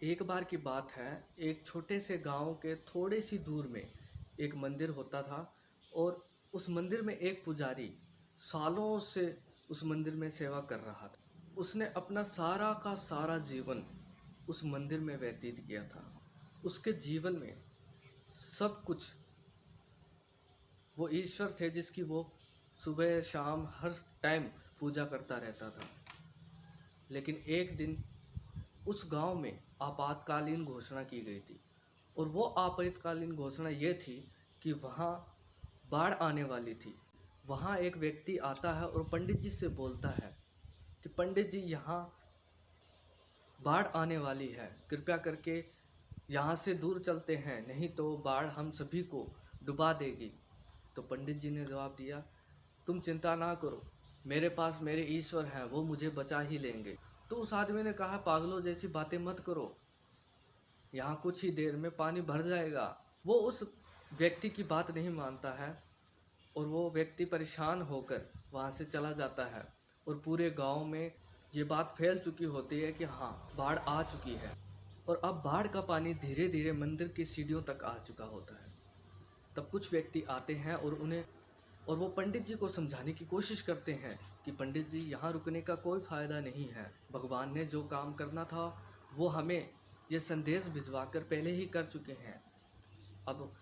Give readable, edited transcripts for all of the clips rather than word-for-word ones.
एक बार की बात है, एक छोटे से गांव के थोड़ी सी दूर में एक मंदिर होता था। और उस मंदिर में एक पुजारी सालों से उस मंदिर में सेवा कर रहा था। उसने अपना सारा का सारा जीवन उस मंदिर में व्यतीत किया था। उसके जीवन में सब कुछ वो ईश्वर थे जिसकी वो सुबह शाम हर टाइम पूजा करता रहता था। लेकिन एक दिन उस गांव में आपातकालीन घोषणा की गई थी। और वो आपातकालीन घोषणा ये थी कि वहाँ बाढ़ आने वाली थी। वहाँ एक व्यक्ति आता है और पंडित जी से बोलता है कि पंडित जी, यहाँ बाढ़ आने वाली है, कृपया करके यहाँ से दूर चलते हैं, नहीं तो बाढ़ हम सभी को डुबा देगी। तो पंडित जी ने जवाब दिया, तुम चिंता ना करो, मेरे पास मेरे ईश्वर हैं, वो मुझे बचा ही लेंगे। तो उस आदमी ने कहा, पागलों जैसी बातें मत करो, यहाँ कुछ ही देर में पानी भर जाएगा। वो उस व्यक्ति की बात नहीं मानता है और वो व्यक्ति परेशान होकर वहाँ से चला जाता है। और पूरे गांव में ये बात फैल चुकी होती है कि हाँ, बाढ़ आ चुकी है। और अब बाढ़ का पानी धीरे धीरे मंदिर की सीढ़ियों तक आ चुका होता है। तब कुछ व्यक्ति आते हैं और वो पंडित जी को समझाने की कोशिश करते हैं कि पंडित जी, यहाँ रुकने का कोई फ़ायदा नहीं है। भगवान ने जो काम करना था वो हमें ये संदेश भिजवा कर पहले ही कर चुके हैं। अब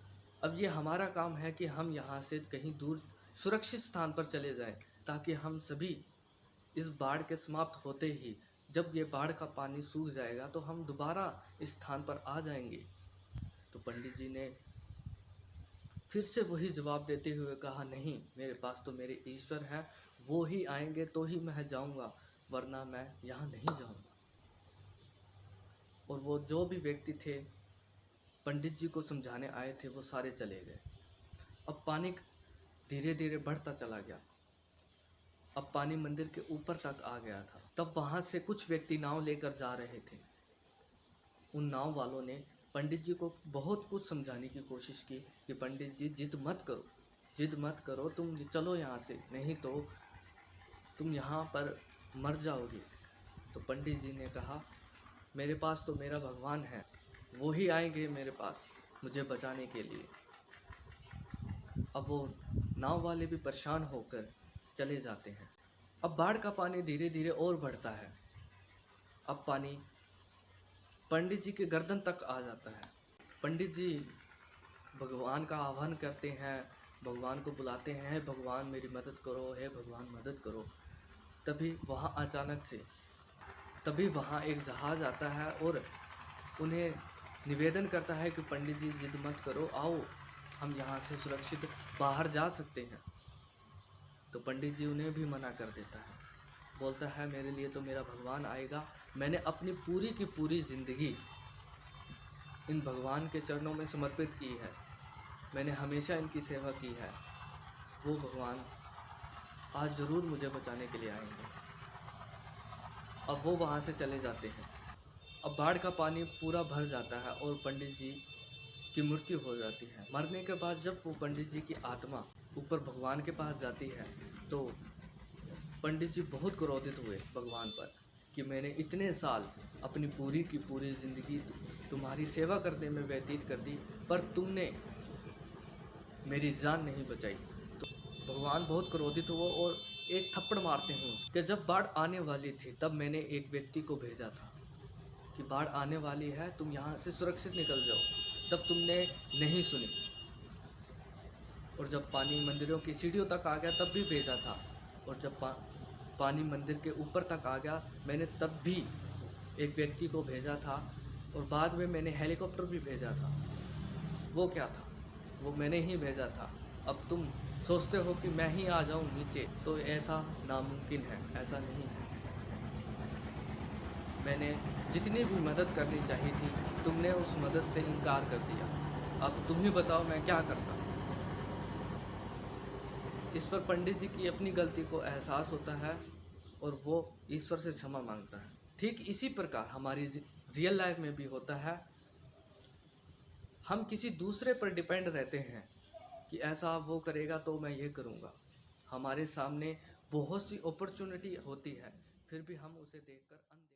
अब ये हमारा काम है कि हम यहाँ से कहीं दूर सुरक्षित स्थान पर चले जाएं, ताकि हम सभी इस बाढ़ के समाप्त होते ही, जब ये बाढ़ का पानी सूख जाएगा तो हम दोबारा इस स्थान पर आ जाएंगे। तो पंडित जी ने फिर से वही जवाब देते हुए कहा, नहीं, मेरे पास तो मेरे ईश्वर हैं, वो ही आएंगे तो ही मैं जाऊंगा, वरना मैं यहाँ नहीं जाऊंगा। और वो जो भी व्यक्ति थे पंडित जी को समझाने आए थे, वो सारे चले गए। अब पानी धीरे धीरे बढ़ता चला गया। अब पानी मंदिर के ऊपर तक आ गया था। तब वहां से कुछ व्यक्ति नाव लेकर जा रहे थे। उन नाव वालों ने पंडित जी को बहुत कुछ समझाने की कोशिश की कि पंडित जी, जिद मत करो, जिद मत करो, तुम चलो यहाँ से, नहीं तो तुम यहाँ पर मर जाओगे। तो पंडित जी ने कहा, मेरे पास तो मेरा भगवान है, वो ही आएंगे मेरे पास मुझे बचाने के लिए। अब वो नाव वाले भी परेशान होकर चले जाते हैं। अब बाढ़ का पानी धीरे धीरे और बढ़ता है। अब पानी पंडित जी के गर्दन तक आ जाता है। पंडित जी भगवान का आह्वान करते हैं, भगवान को बुलाते हैं, हे भगवान मेरी मदद करो, हे भगवान मदद करो। तभी वहाँ एक जहाज़ आता है और उन्हें निवेदन करता है कि पंडित जी, जिद मत करो, आओ, हम यहाँ से सुरक्षित बाहर जा सकते हैं। तो पंडित जी उन्हें भी मना कर देता है, बोलता है, मेरे लिए तो मेरा भगवान आएगा। मैंने अपनी पूरी की पूरी ज़िंदगी इन भगवान के चरणों में समर्पित की है, मैंने हमेशा इनकी सेवा की है, वो भगवान आज ज़रूर मुझे बचाने के लिए आएंगे। अब वो वहाँ से चले जाते हैं। अब बाढ़ का पानी पूरा भर जाता है और पंडित जी की मृत्यु हो जाती है। मरने के बाद जब वो पंडित जी की आत्मा ऊपर भगवान के पास जाती है, तो पंडित जी बहुत क्रोधित हुए भगवान पर कि मैंने इतने साल अपनी पूरी की पूरी ज़िंदगी तुम्हारी सेवा करने में व्यतीत कर दी, पर तुमने मेरी जान नहीं बचाई। तो भगवान बहुत क्रोधित हुए और एक थप्पड़ मारते हैं उसके। जब बाढ़ आने वाली थी तब मैंने एक व्यक्ति को भेजा था कि बाढ़ आने वाली है, तुम यहाँ से सुरक्षित निकल जाओ, तब तुमने नहीं सुनी। और जब पानी मंदिरों की सीढ़ियों तक आ गया तब भी भेजा था। और जब पानी मंदिर के ऊपर तक आ गया, मैंने तब भी एक व्यक्ति को भेजा था। और बाद में मैंने हेलीकॉप्टर भी भेजा था। वो क्या था? वो मैंने ही भेजा था। अब तुम सोचते हो कि मैं ही आ जाऊं नीचे, तो ऐसा नामुमकिन है, ऐसा नहीं है। मैंने जितनी भी मदद करनी चाहिए थी, तुमने उस मदद से इनकार कर दिया। अब तुम ही बताओ मैं क्या करता। इस पर पंडित जी की अपनी गलती को एहसास होता है और वो ईश्वर से क्षमा मांगता है। ठीक इसी प्रकार हमारी रियल लाइफ में भी होता है। हम किसी दूसरे पर डिपेंड रहते हैं कि ऐसा वो करेगा तो मैं ये करूँगा। हमारे सामने बहुत सी अपॉर्चुनिटी होती है, फिर भी हम उसे देखकर अनदेखा